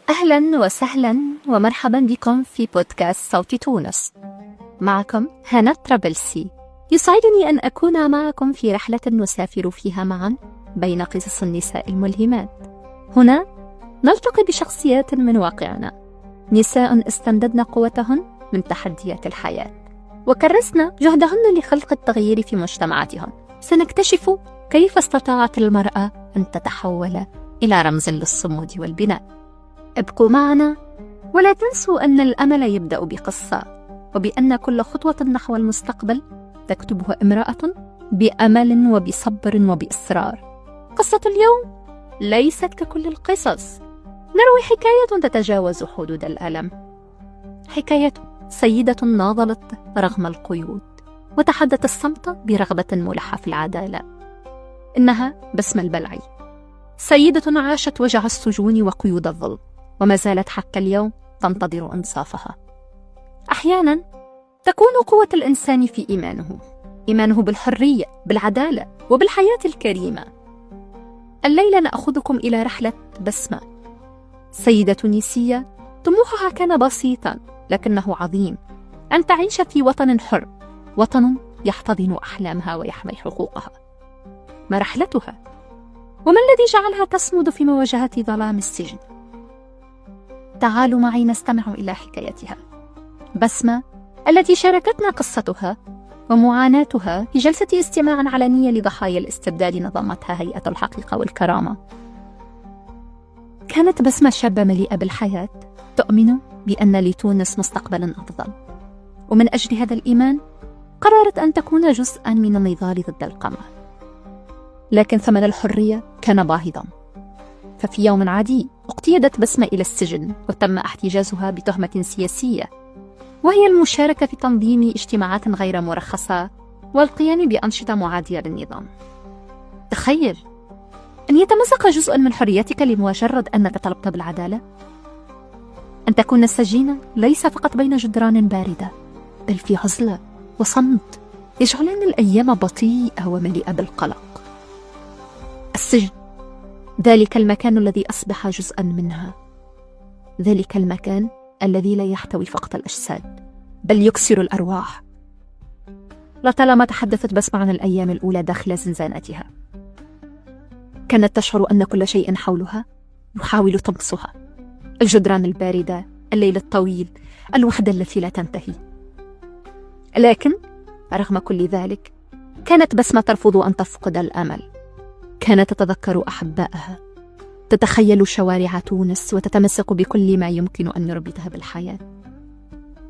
أهلا وسهلا ومرحبا بكم في بودكاست صوت تونس. معكم هنا ترابلسي. يسعدني أن أكون معكم في رحلة نسافر فيها معا بين قصص النساء الملهمات. هنا نلتقي بشخصيات من واقعنا، نساء استمددن قوتهن من تحديات الحياة وكرسن جهدهن لخلق التغيير في مجتمعاتهن. سنكتشف كيف استطاعت المرأة أن تتحول إلى رمز للصمود والبناء. ابقوا معنا ولا تنسوا أن الأمل يبدأ بقصة، وبأن كل خطوة نحو المستقبل تكتبها امرأة بأمل وبصبر وبإصرار. قصة اليوم ليست ككل القصص، نروي حكاية تتجاوز حدود الألم، حكاية سيدة ناضلت رغم القيود وتحدت الصمت برغبة ملحة في العدالة. إنها بسمة البلعي، سيدة عاشت وجع السجون وقيود الظلم، وما زالت حتى اليوم تنتظر إنصافها. أحيانا تكون قوة الإنسان في إيمانه بالحرية، بالعدالة وبالحياة الكريمة. الليلة نأخذكم إلى رحلة بسمة، سيدة تونسية طموحها كان بسيطا لكنه عظيم، أن تعيش في وطن حر، وطن يحتضن أحلامها ويحمي حقوقها. ما رحلتها؟ وما الذي جعلها تصمد في مواجهة ظلام السجن؟ تعالوا معي نستمع إلى حكايتها. بسمة التي شاركتنا قصتها ومعاناتها في جلسة استماع علنية لضحايا الاستبداد نظمتها هيئة الحقيقة والكرامة. كانت بسمة شابة مليئة بالحياة، تؤمن بأن لتونس مستقبلا أفضل، ومن أجل هذا الإيمان قررت أن تكون جزءا من النضال ضد القمع. لكن ثمن الحرية كان باهظا، ففي يوم عادي اقتيدت بسمة إلى السجن وتم احتجازها بتهمة سياسية، وهي المشاركة في تنظيم اجتماعات غير مرخصة والقيام بأنشطة معادية للنظام. تخيل أن يتمزق جزء من حريتك لمجرد أنك طلبت بالعدالة، أن تكون السجين ليس فقط بين جدران باردة، بل في عزلة وصمت يجعلن الأيام بطيئة ومليئة بالقلق. السجن، ذلك المكان الذي أصبح جزءا منها، ذلك المكان الذي لا يحتوي فقط الأجساد بل يكسر الأرواح. لطالما تحدثت بسمة عن الأيام الأولى داخل زنزانتها، كانت تشعر أن كل شيء حولها يحاول طمسها، الجدران الباردة، الليل الطويل، الوحدة التي لا تنتهي. لكن رغم كل ذلك كانت بسمة ترفض أن تفقد الأمل. كانت تتذكر أحبائها، تتخيل شوارع تونس وتتمسك بكل ما يمكن أن يربطها بالحياة.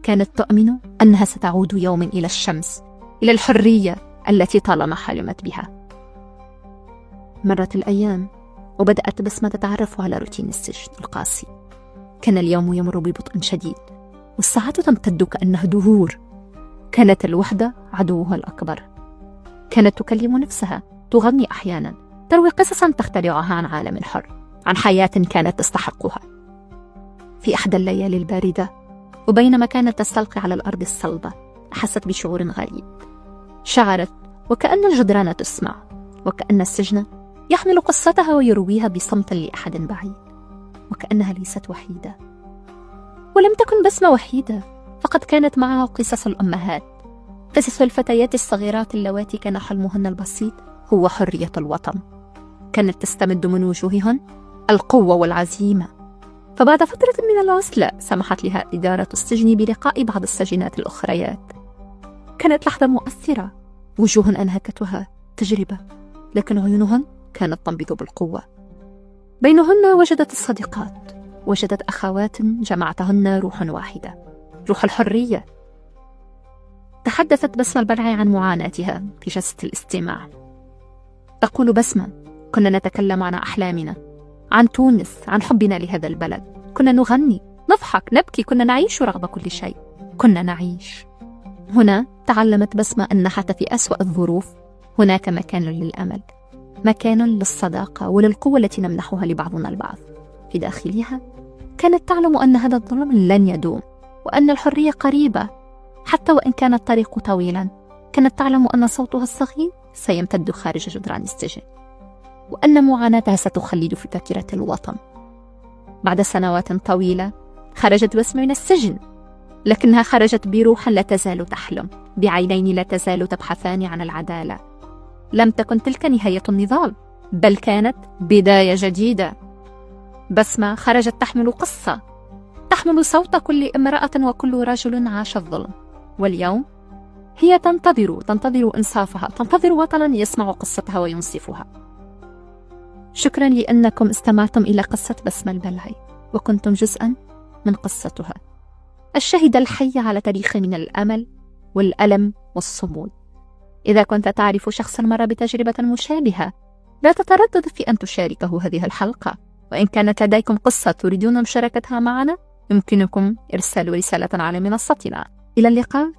كانت تؤمن أنها ستعود يوما إلى الشمس، إلى الحرية التي طالما حلمت بها. مرت الأيام وبدأت بسمة تتعرف على روتين السجن القاسي. كان اليوم يمر ببطء شديد والساعات تمتد كأنها دهور. كانت الوحدة عدوها الأكبر. كانت تكلم نفسها، تغني أحيانا، تروي قصصا تخترعها عن عالم حر، عن حياة كانت تستحقها. في إحدى الليالي الباردة وبينما كانت تستلقي على الأرض الصلبة، أحست بشعور غريب. شعرت وكأن الجدران تسمع، وكأن السجن يحمل قصتها ويرويها بصمت لأحد بعيد، وكأنها ليست وحيدة. ولم تكن بسمة وحيدة، فقد كانت معها قصص الأمهات، قصص الفتيات الصغيرات اللواتي كان حلمهن البسيط هو حرية الوطن. كانت تستمد من وجوههن القوة والعزيمة. فبعد فترة من العزلة سمحت لها إدارة السجن بلقاء بعض السجينات الأخريات. كانت لحظة مؤثرة، وجوه أنهكتها تجربة، لكن عيونهن كانت تنبض بالقوة. بينهن وجدت الصديقات، وجدت أخوات جمعتهن روح واحدة، روح الحرية. تحدثت بسمة البلعي عن معاناتها في جلسة الاستماع. تقول بسمة: كنا نتكلم عن أحلامنا، عن تونس، عن حبنا لهذا البلد. كنا نغني، نضحك، نبكي، كنا نعيش رغم كل شيء، كنا نعيش. هنا تعلمت بسمة أن حتى في أسوأ الظروف هناك مكان للأمل، مكان للصداقة وللقوة التي نمنحها لبعضنا البعض. في داخلها كانت تعلم أن هذا الظلم لن يدوم، وأن الحرية قريبة حتى وإن كان الطريق طويلا. كانت تعلم أن صوتها الصغير سيمتد خارج جدران السجن، وأن معاناتها ستخلد في ذاكرة الوطن. بعد سنوات طويلة خرجت بسمة من السجن، لكنها خرجت بروحا لا تزال تحلم، بعينين لا تزال تبحثان عن العدالة. لم تكن تلك نهاية النضال، بل كانت بداية جديدة. بسمة خرجت تحمل قصة، تحمل صوت كل امرأة وكل رجل عاش الظلم، واليوم هي تنتظر إنصافها، تنتظر وطنا يسمع قصتها وينصفها. شكرا لأنكم استمعتم إلى قصة بسمة البلعي، وكنتم جزءا من قصتها، الشاهد الحي على تاريخ من الأمل والألم والصمود. إذا كنت تعرف شخصا مر بتجربة مشابهة، لا تتردد في أن تشاركه هذه الحلقة، وإن كانت لديكم قصة تريدون مشاركتها معنا يمكنكم إرسال رسالة على منصتنا. إلى اللقاء.